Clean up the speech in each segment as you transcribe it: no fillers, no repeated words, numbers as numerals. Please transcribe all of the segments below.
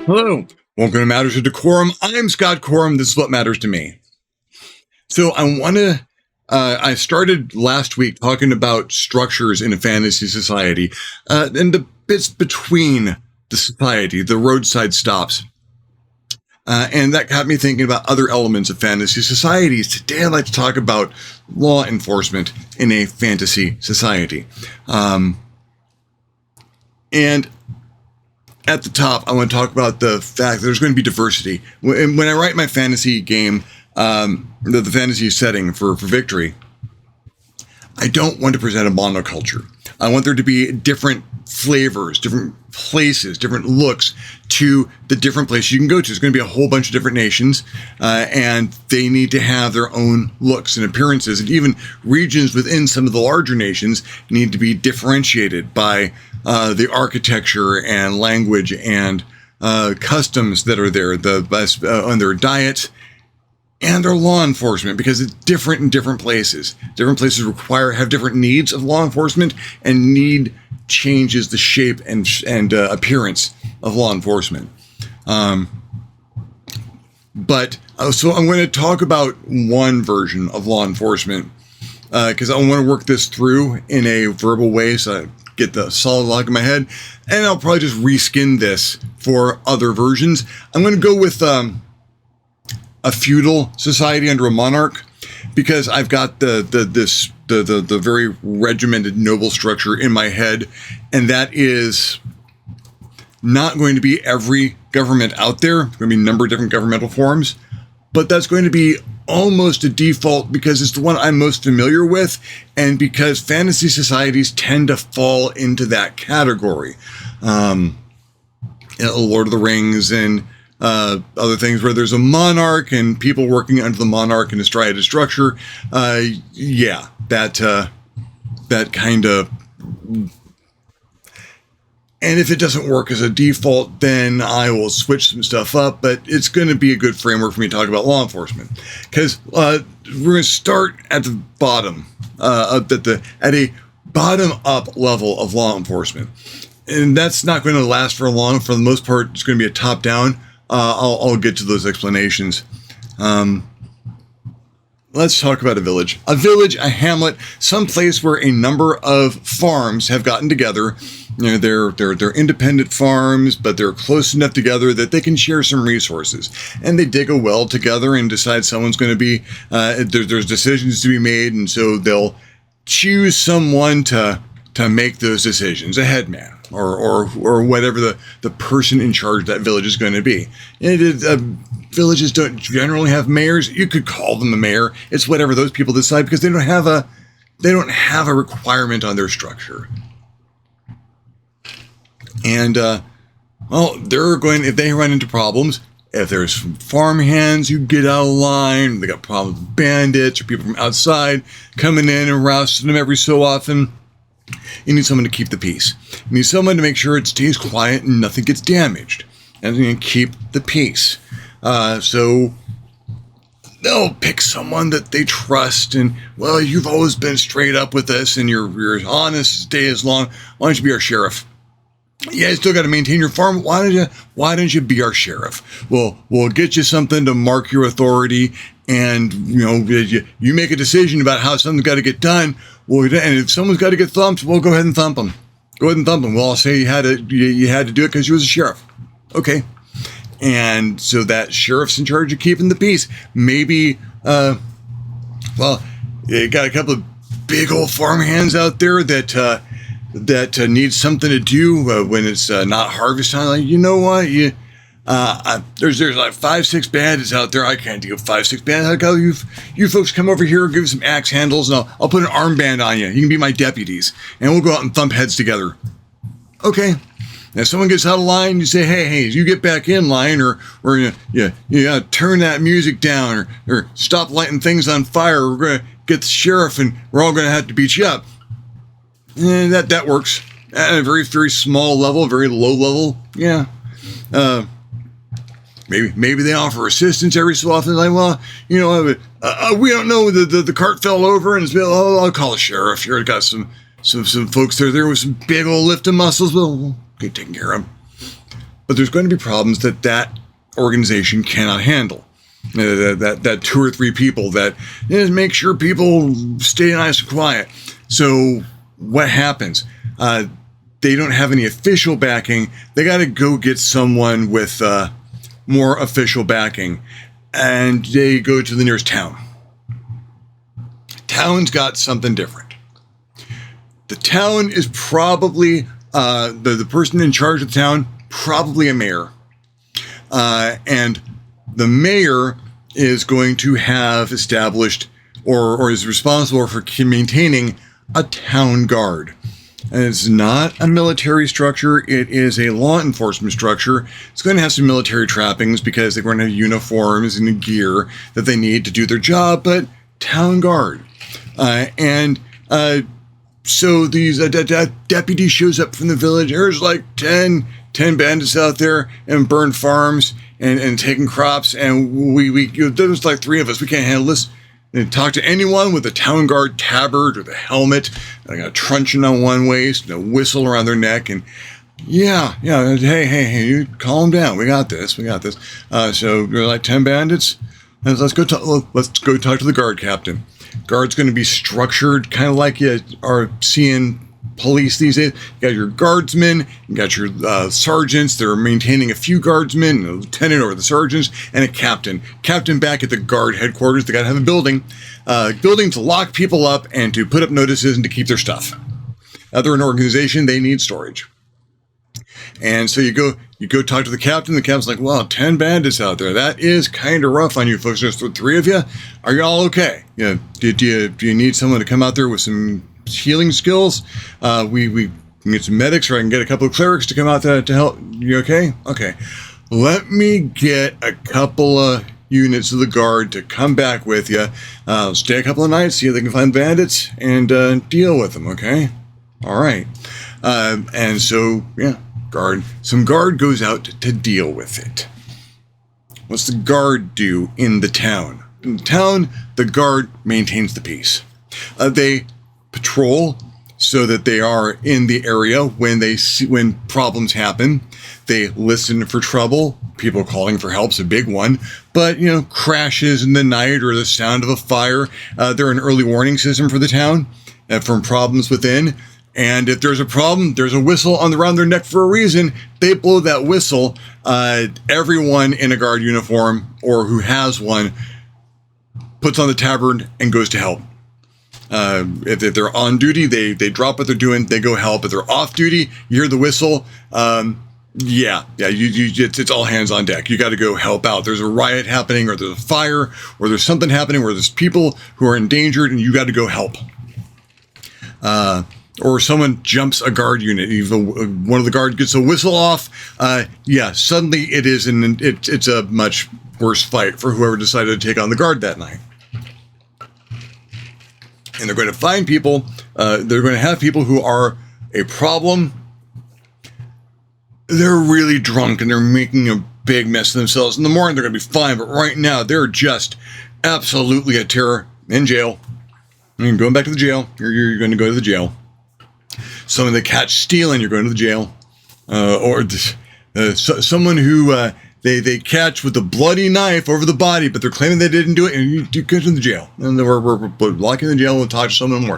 Hello, welcome to Matters of DeCorum. I'm Scott Corum. This is what matters to me. So I started last week talking about structures in a fantasy society, and the bits between the society, the roadside stops. And that got me thinking about other elements of fantasy societies. Today I'd like to talk about law enforcement in a fantasy society. And at the top, I want to talk about the fact that there's going to be diversity. When I write my fantasy game, the fantasy setting for Victory, I don't want to present a monoculture. I want there to be different flavors, different places, different looks to the different places you can go to. There's going to be a whole bunch of different nations, and they need to have their own looks and appearances. And even regions within some of the larger nations need to be differentiated by the architecture and language and customs that are there, on their diet and their law enforcement, because it's different in different places. Different places have different needs of law enforcement, and need changes the shape and appearance of law enforcement. So I'm going to talk about one version of law enforcement because I want to work this through in a verbal way so I get the solid log in my head, and I'll probably just reskin this for other versions. I'm going to go with a feudal society under a monarch, because I've got the very regimented noble structure in my head, and that is not going to be every government out there. It's going to be a number of different governmental forms, but that's going to be almost a default because it's the one I'm most familiar with, and because fantasy societies tend to fall into that category. Lord of the Rings and other things where there's a monarch and people working under the monarch in a striated structure. That kind of. And if it doesn't work as a default, then I will switch some stuff up, but it's going to be a good framework for me to talk about law enforcement, because we're going to start at the bottom, at a bottom-up level of law enforcement. And that's not going to last for long. For the most part, it's going to be a top-down. I'll get to those explanations. Let's talk about a village. A village, a hamlet, some place where a number of farms have gotten together. You know, they're independent farms, but they're close enough together that they can share some resources. And they dig a well together and decide someone's going to be, there's decisions to be made, and so they'll choose someone to make those decisions, a headman, or whatever the person in charge of that village is going to be. Villages don't generally have mayors. You could call them the mayor. It's whatever those people decide, because they don't have a requirement on their structure. And they're going, if they run into problems, if there's farm hands who get out of line, they got problems with bandits or people from outside coming in and rousting them every so often, you need someone to keep the peace. You need someone to make sure it stays quiet and nothing gets damaged, and you keep the peace. So they'll pick someone that they trust, and, well, you've always been straight up with us, and you're honest as day is long. Why don't you be our sheriff? Yeah, you still got to maintain your farm. Why don't you be our sheriff? We'll get you something to mark your authority, and you make a decision about how something's got to get done. Well, and if someone's got to get thumped, we'll go ahead and thump them. Go ahead and thump them. We'll all say you had to do it because you was a sheriff. Okay. And so that sheriff's in charge of keeping the peace. Maybe, you got a couple of big old farm hands out there that need something to do when it's not harvest time. Like, you know what? There's like 5-6 bandits out there. I can't deal with 5-6 bandits. I'll go, you folks come over here, give me some axe handles, and I'll put an armband on you. You can be my deputies, and we'll go out and thump heads together. Okay. Now, if someone gets out of line, you say, hey, you get back in line, or you gotta turn that music down, or stop lighting things on fire. We're going to get the sheriff, and we're all going to have to beat you up. And that works at a very, very small level, very low level. Yeah. Maybe they offer assistance every so often. Like, well, we don't know, the cart fell over, and I'll call a sheriff. Here, I got some folks there with some big old lifting muscles. Well, get taken care of. but there's going to be problems that organization cannot handle. That 2 or 3 people that make sure people stay nice and quiet. So what happens? They don't have any official backing. They got to go get someone with more official backing, and they go to the nearest town. Town's got something different. The town is probably the person in charge of the town, probably a mayor, and the mayor is going to have established or is responsible for maintaining a town guard. And it's not a military structure. It is a law enforcement structure. It's going to have some military trappings because they're going to have uniforms and gear that they need to do their job, but town guard. So these deputy shows up from the village. There's like 10 bandits out there and burned farms and taking crops. And there's like 3 of us. We can't handle this. And talk to anyone with a town guard tabard or the helmet, like a truncheon on one waist, and a whistle around their neck, and hey, you calm down. We got this. So you're like 10 bandits. Let's go talk to the guard captain. Guard's going to be structured kind of like you are seeing police these days. You got your guardsmen, you got your sergeants. They're maintaining a few guardsmen, a lieutenant over the sergeants, and a captain. Captain back at the guard headquarters. They got to have a building to lock people up and to put up notices and to keep their stuff. They're an organization. They need storage. And so you go talk to the captain. The captain's like, well, 10 bandits out there. That is kind of rough on you folks. There's 3 of you. Are you all okay? Do you need someone to come out there with some healing skills? We can get some medics, or I can get a couple of clerics to come out to help. You okay? Okay. Let me get a couple of units of the guard to come back with you. Stay a couple of nights, see if they can find bandits, and deal with them, okay? All right. And so, some guard goes out to deal with it. What's the guard do in the town? In the town, the guard maintains the peace. They patrol so that they are in the area when problems happen. They listen for trouble. People calling for help's a big one. But, crashes in the night or the sound of a fire, they're an early warning system for the town from problems within. And if there's a problem, there's a whistle around their neck for a reason. They blow that whistle. Everyone in a guard uniform or who has one puts on the tabard and goes to help. If they're on duty, they drop what they're doing, they go help. If they're off duty, you hear the whistle. It's all hands on deck. You got to go help out. There's a riot happening, or there's a fire, or there's something happening where there's people who are endangered, and you got to go help. Or someone jumps a guard unit. One of the guard gets a whistle off. Suddenly it's a much worse fight for whoever decided to take on the guard that night. And they're going to find people. They're going to have people who are a problem. They're really drunk and they're making a big mess of themselves. In the morning, they're going to be fine. But right now, they're just absolutely a terror. In jail. Going back to the jail. You're going to go to the jail. Someone they catch stealing, you're going to the jail. Someone who they catch with a bloody knife over the body, but they're claiming they didn't do it, and you go to the jail. And we're locking the jail and we'll talk to someone in the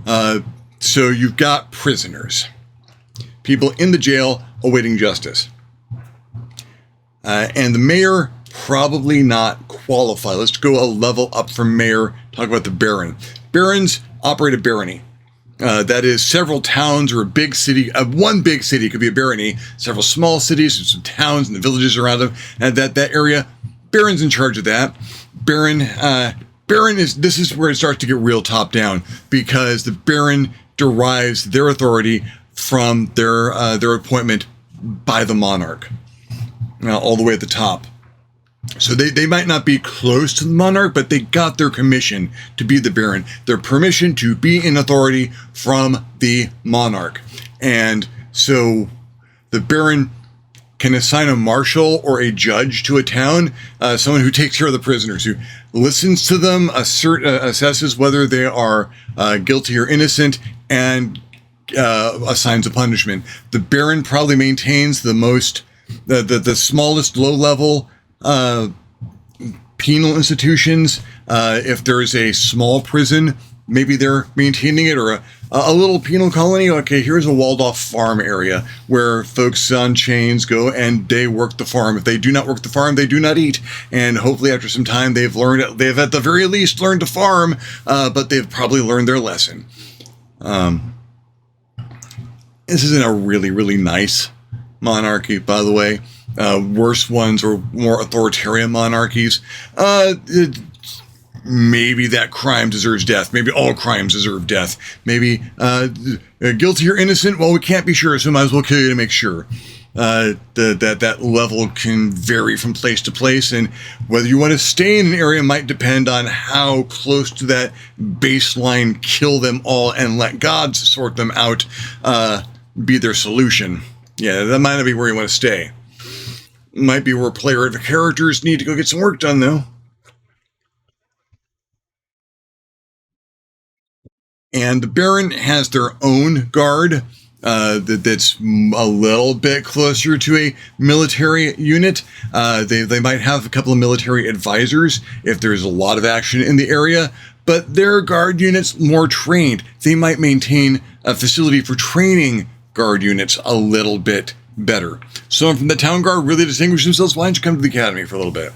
morning. So you've got prisoners. People in the jail awaiting justice. And the mayor, probably not qualified. Let's go a level up from mayor. Talk about the baron. Barons operate a barony. That is several towns or a big city. One big city could be a barony. Several small cities and some towns and the villages around them. And that area, baron's in charge of that. Baron this is where it starts to get real top down, because the baron derives their authority from their appointment by the monarch, all the way at the top. So they might not be close to the monarch, but they got their commission to be the baron, their permission to be in authority from the monarch. And so the baron can assign a marshal or a judge to a town, someone who takes care of the prisoners, who listens to them, assesses whether they are guilty or innocent, and assigns a punishment. The Baron probably maintains the smallest low level penal institutions. If there's a small prison, maybe they're maintaining it, or a little penal colony. Okay, here's a walled off farm area where folks on chains go and they work the farm. If they do not work the farm, they do not eat. And hopefully after some time, they've at the very least learned to farm, but they've probably learned their lesson. This isn't a really, really nice monarchy, by the way. Worse ones or more authoritarian monarchies. Maybe that crime deserves death. Maybe all crimes deserve death. Maybe guilty or innocent. Well, we can't be sure, so might as well kill you to make sure. That level can vary from place to place, and whether you want to stay in an area might depend on how close to that baseline kill them all and let God sort them out be their solution. Yeah, that might not be where you want to stay. Might be where player characters need to go get some work done, though. And the Baron has their own guard that's a little bit closer to a military unit. They might have a couple of military advisors if there's a lot of action in the area, but their guard units more trained. They might maintain a facility for training guard units a little bit better. Someone from the town guard really distinguish themselves. Why don't you come to the academy for a little bit?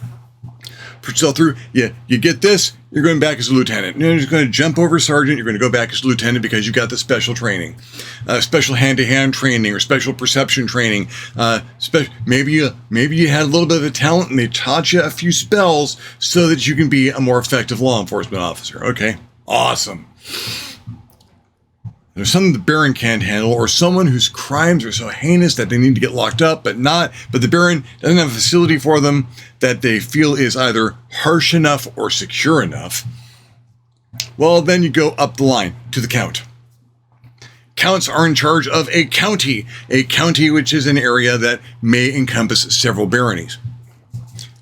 Put yourself through. Yeah, you get this, you're going back as a lieutenant. You're just going to jump over sergeant, you're going to go back as a lieutenant because you got the special training. Special hand-to-hand training or special perception training. Maybe you had a little bit of a talent and they taught you a few spells so that you can be a more effective law enforcement officer. Okay, awesome. There's something the Baron can't handle, or someone whose crimes are so heinous that they need to get locked up, but the Baron doesn't have a facility for them that they feel is either harsh enough or secure enough. Well, then you go up the line to the Count. Counts are in charge of a county which is an area that may encompass several baronies.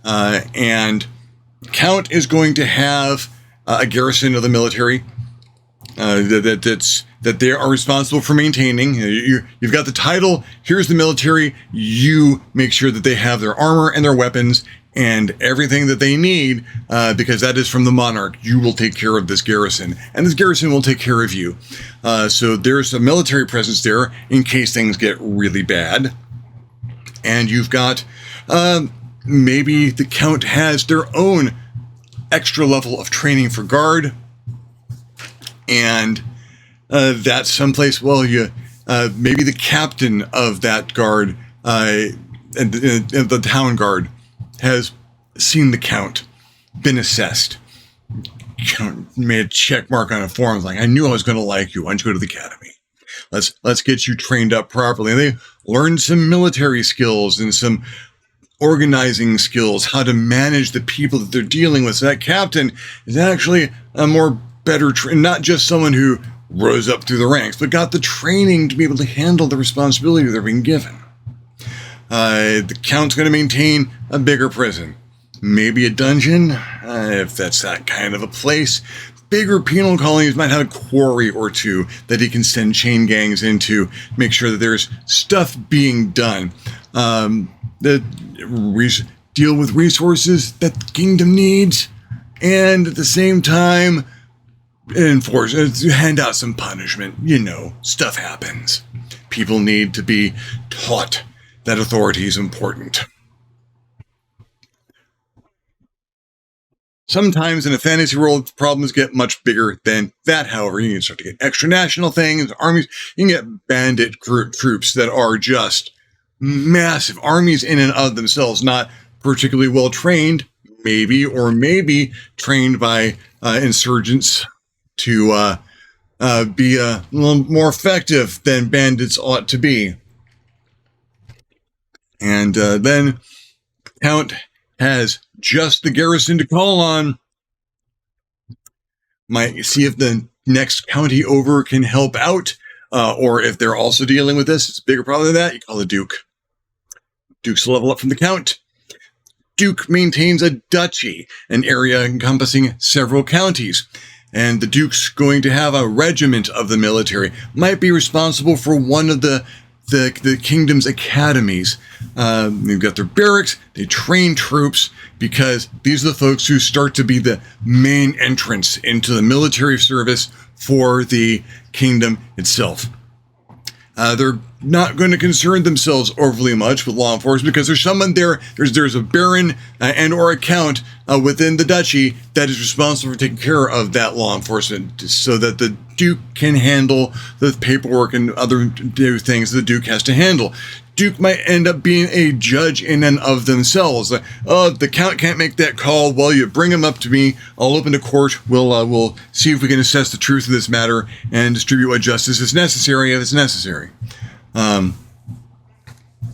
And Count is going to have a garrison of the military that they are responsible for maintaining. You've got the title, here's the military, you make sure that they have their armor and their weapons and everything that they need, because that is from the monarch. You will take care of this garrison, and this garrison will take care of you. So there's a military presence there in case things get really bad. And you've got, maybe the Count has their own extra level of training for guard, and that's someplace, well, maybe the captain of that guard and the town guard has seen the Count, been assessed. Count made a check mark on a form, like, I knew I was going to like you. Why don't you go to the academy? Let's get you trained up properly. And they learned some military skills and some organizing skills, how to manage the people that they're dealing with. So that captain is actually a more better, not just someone who rose up through the ranks, but got the training to be able to handle the responsibility they're being given. The Count's going to maintain a bigger prison, maybe a dungeon, if that's that kind of a place. Bigger penal colonies might have a quarry or two that he can send chain gangs into, make sure that there's stuff being done. Deal with resources that the kingdom needs, and at the same time, hand out some punishment. Stuff happens. People need to be taught that authority is important. Sometimes in a fantasy world, problems get much bigger than that. However, you can start to get extra national things, armies. You can get bandit troops that are just massive armies in and of themselves, not particularly well trained, maybe trained by insurgents to be a little more effective than bandits ought to be. And then Count has just the garrison to call on. Might see if the next county over can help out, or if they're also dealing with this. It's a bigger problem than that. You call the Duke. Duke's a level up from the Count. Duke maintains a duchy, an area encompassing several counties. and the Duke's going to have a regiment of the military, might be responsible for one of the kingdom's academies. They've got their barracks, they train troops, because these are the folks who start to be the main entrance into the military service for the kingdom itself. They're not going to concern themselves overly much with law enforcement, because there's someone there, there's a baron and or a count within the duchy that is responsible for taking care of that law enforcement, so that the Duke can handle the paperwork and other things the Duke has to handle. Duke might end up being a judge in and of themselves. The count can't make that call. Well, you bring him up to me. I'll open the court. We'll see if we can assess the truth of this matter and distribute what justice is necessary if it's necessary.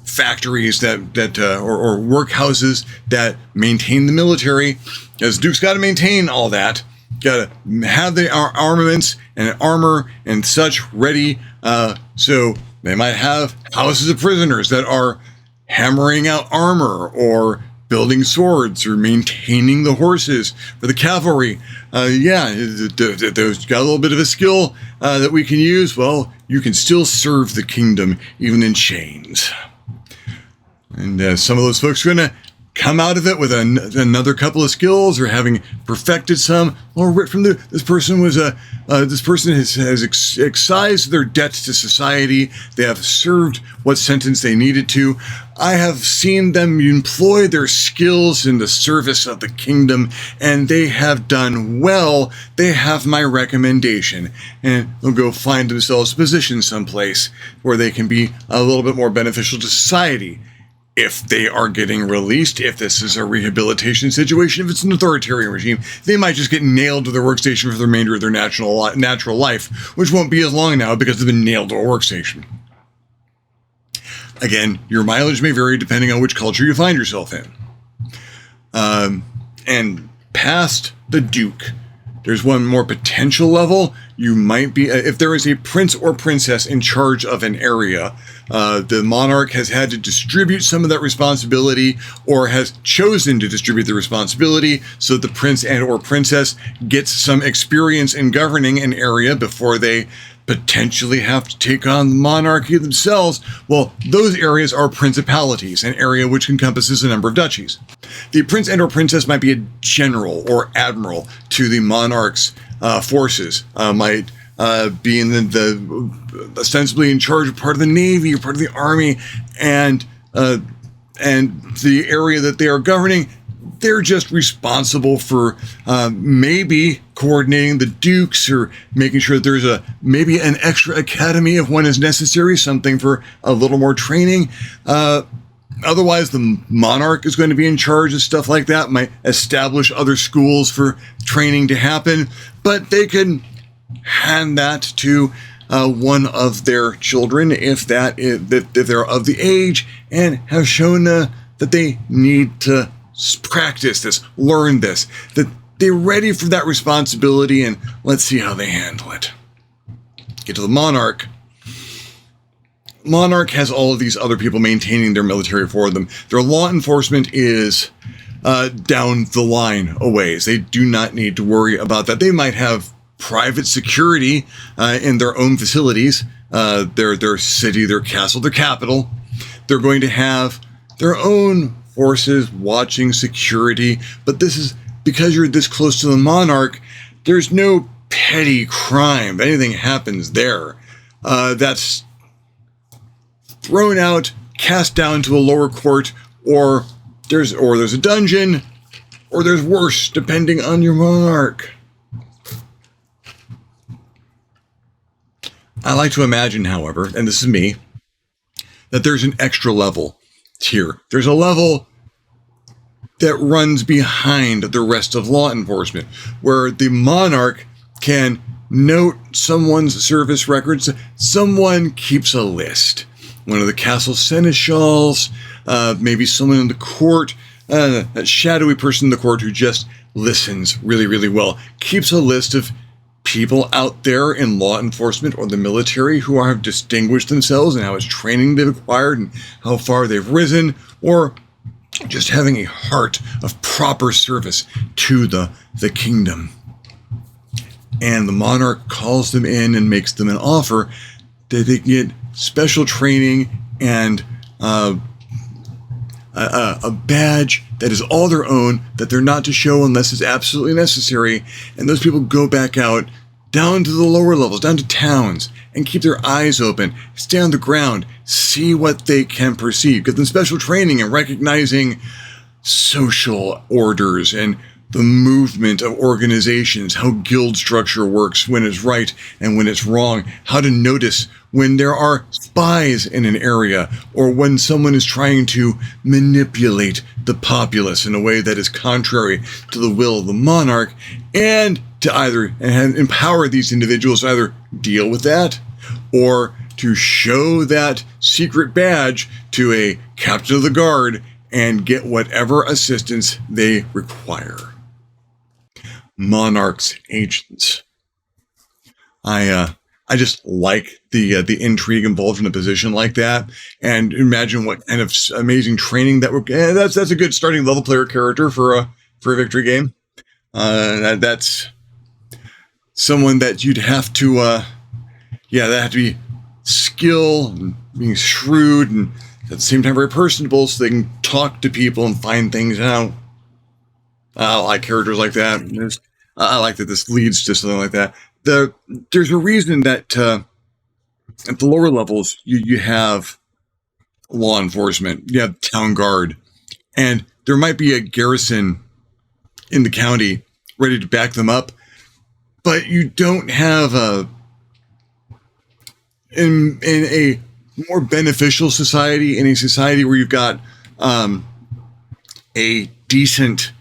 Factories or workhouses that maintain the military, as Duke's got to maintain all that. Got to have the armaments and armor and such ready. So they might have houses of prisoners that are hammering out armor or building swords or maintaining the horses for the cavalry. Those got a little bit of a skill that we can use. Well, you can still serve the kingdom even in chains. And some of those folks are going to come out of it with another couple of skills, or having perfected some, or from this person has excised their debts to society. They have served what sentence they needed to. I have seen them employ their skills in the service of the kingdom, and they have done well. They have my recommendation, and they'll go find themselves a position someplace where they can be a little bit more beneficial to society. If they are getting released, if this is a rehabilitation situation, if it's an authoritarian regime, they might just get nailed to their workstation for the remainder of their natural life, which won't be as long now because they've been nailed to a workstation. Again, your mileage may vary depending on which culture you find yourself in. And past the Duke, there's one more potential level. You might be, if there is a prince or princess in charge of an area, the monarch has had to distribute some of that responsibility, or has chosen to distribute the responsibility, so the prince and or princess gets some experience in governing an area before they potentially have to take on the monarchy themselves. Well, those areas are principalities, an area which encompasses a number of duchies. The prince and or princess might be a general or admiral to the monarch's forces, might be in the ostensibly in charge of part of the navy or part of the army, and the area that they are governing, they're just responsible for maybe coordinating the dukes, or making sure that there's maybe an extra academy if one is necessary, something for a little more training. Otherwise, the monarch is going to be in charge of stuff like that, might establish other schools for training to happen, but they can hand that to one of their children if they're of the age and have shown that they need to practice this, learn this, that they're ready for that responsibility, and let's see how they handle it. Get to the monarch. Monarch has all of these other people maintaining their military for them. Their law enforcement is down the line a ways. They do not need to worry about that. They might have private security in their own facilities, their city, their castle, their capital. They're going to have their own forces watching security, but this is because you're this close to the monarch. There's no petty crime. If anything happens there, that's thrown out, cast down to a lower court, or there's a dungeon, or there's worse, depending on your monarch. I like to imagine, however, and this is me, that there's an extra level here. There's a level that runs behind the rest of law enforcement, where the monarch can note someone's service records. Someone keeps a list. One of the castle seneschals, maybe someone in the court, that shadowy person in the court who just listens really, really well, keeps a list of people out there in law enforcement or the military who have distinguished themselves, and how much training they've acquired and how far they've risen, or just having a heart of proper service to the kingdom. and the monarch calls them in and makes them an offer that they get special training and a badge that is all their own, that they're not to show unless it's absolutely necessary. And those people go back out down to the lower levels, down to towns, and keep their eyes open, stay on the ground, see what they can perceive, give them special training in recognizing social orders and the movement of organizations, how guild structure works, when it's right and when it's wrong, how to notice when there are spies in an area or when someone is trying to manipulate the populace in a way that is contrary to the will of the monarch, and to either empower these individuals to either deal with that or to show that secret badge to a captain of the guard and get whatever assistance they require. Monarch's agents. I just like the intrigue involved in a position like that, and imagine what kind of amazing training that would. That's a good starting level player character for a victory game. That's someone that you'd have to, that have to be skill and being shrewd and at the same time very personable, so they can talk to people and find things out. I like characters like that. I like that this leads to something like that. There's a reason that at the lower levels you have law enforcement, you have town guard, and there might be a garrison in the county ready to back them up, but you don't have in a more beneficial society, in a society where you've got a decent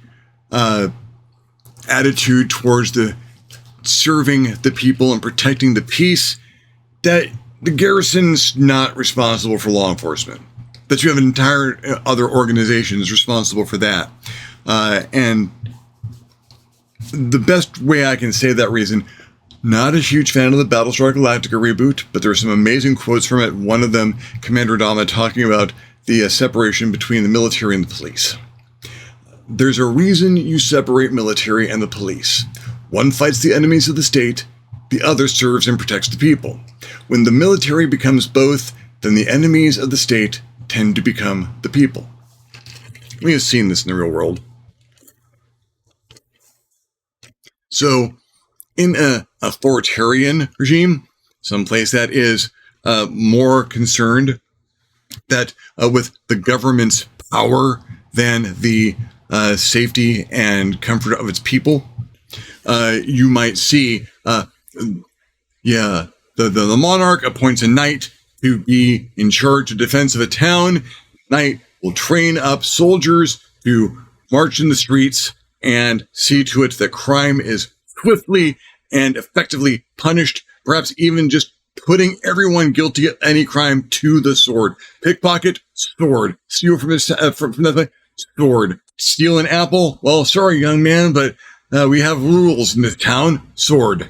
attitude towards the serving the people and protecting the peace, that the garrison's not responsible for law enforcement. That you have entire other organizations responsible for that. And the best way I can say that reason, not a huge fan of the Battlestar Galactica reboot, but there are some amazing quotes from it. One of them, Commander Adama talking about the separation between the military and the police. There's a reason you separate military and the police. One fights the enemies of the state, the other serves and protects the people. When the military becomes both, then the enemies of the state tend to become the people. We have seen this in the real world. So, in an authoritarian regime, someplace that is more concerned that with the government's power than the safety and comfort of its people, you might see, the monarch appoints a knight to be in charge of defense of a town. Knight will train up soldiers to march in the streets and see to it that crime is swiftly and effectively punished, perhaps even just putting everyone guilty of any crime to the sword. Pickpocket, sword. Steal from that sword. Steal an apple? Well, sorry, young man, but we have rules in this town. Sword.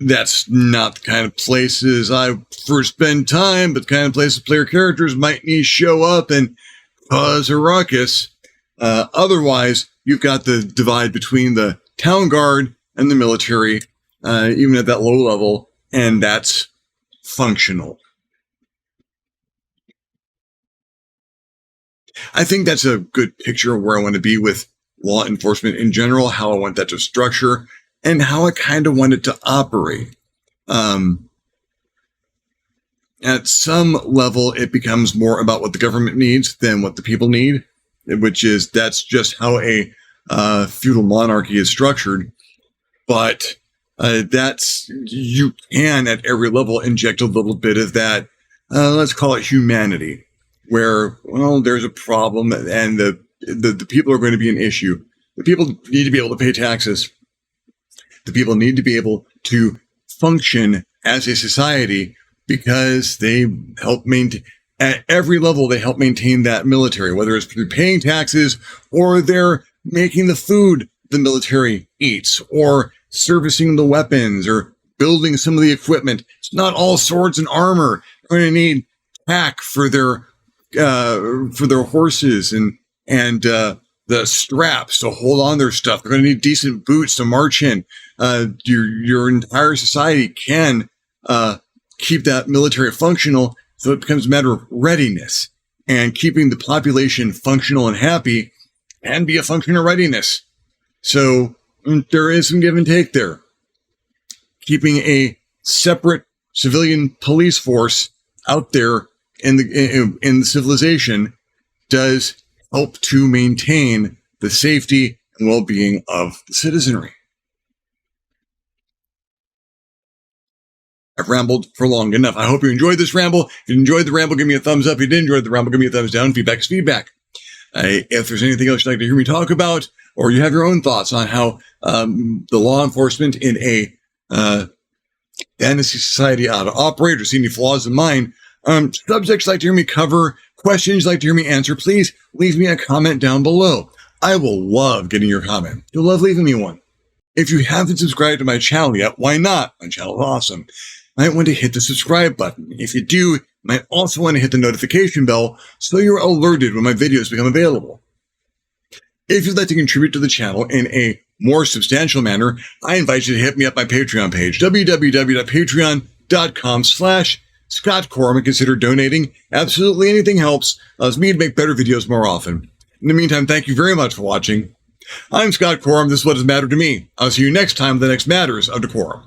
That's not the kind of places I first spend time, but the kind of places player characters might need to show up and cause a ruckus. Otherwise, you've got the divide between the town guard and the military, even at that low level, and that's functional. I think that's a good picture of where I want to be with law enforcement in general, how I want that to structure, and how I kind of want it to operate. At some level, it becomes more about what the government needs than what the people need, that's just how a feudal monarchy is structured. But you can at every level inject a little bit of that, let's call it humanity, where, well, there's a problem and the people are going to be an issue. The people need to be able to pay taxes. The people need to be able to function as a society because they help maintain, at every level, they help maintain that military, whether it's through paying taxes or they're making the food the military eats or servicing the weapons or building some of the equipment. It's not all swords and armor. They're going to need tack for their horses and the straps to hold on their stuff. They're going to need decent boots to march in. Your entire society can keep that military functional, so it becomes a matter of readiness. And keeping the population functional and happy can be a function of readiness. So there is some give and take there. Keeping a separate civilian police force out there in the civilization does help to maintain the safety and well-being of the citizenry. I've rambled for long enough. I hope you enjoyed this ramble. If you enjoyed the ramble, give me a thumbs up. If you did enjoy the ramble, give me a thumbs down. Feedback is feedback. If there's anything else you'd like to hear me talk about, or you have your own thoughts on how the law enforcement in a fantasy society ought to operate, or see any flaws in mine, subjects you'd like to hear me cover, questions you'd like to hear me answer, please leave me a comment down below. I will love getting your comment. You'll love leaving me one. If you haven't subscribed to my channel yet, why not? My channel is awesome. You might want to hit the subscribe button. If you do, you might also want to hit the notification bell so you're alerted when my videos become available. If you'd like to contribute to the channel in a more substantial manner, I invite you to hit me up my Patreon page, www.patreon.com/ScottCorum, and consider donating. Absolutely anything helps. Allows me to make better videos more often. In the meantime, thank you very much for watching. I'm Scott Corum. This is what has mattered to me. I'll see you next time with the next Matters of DeCorum.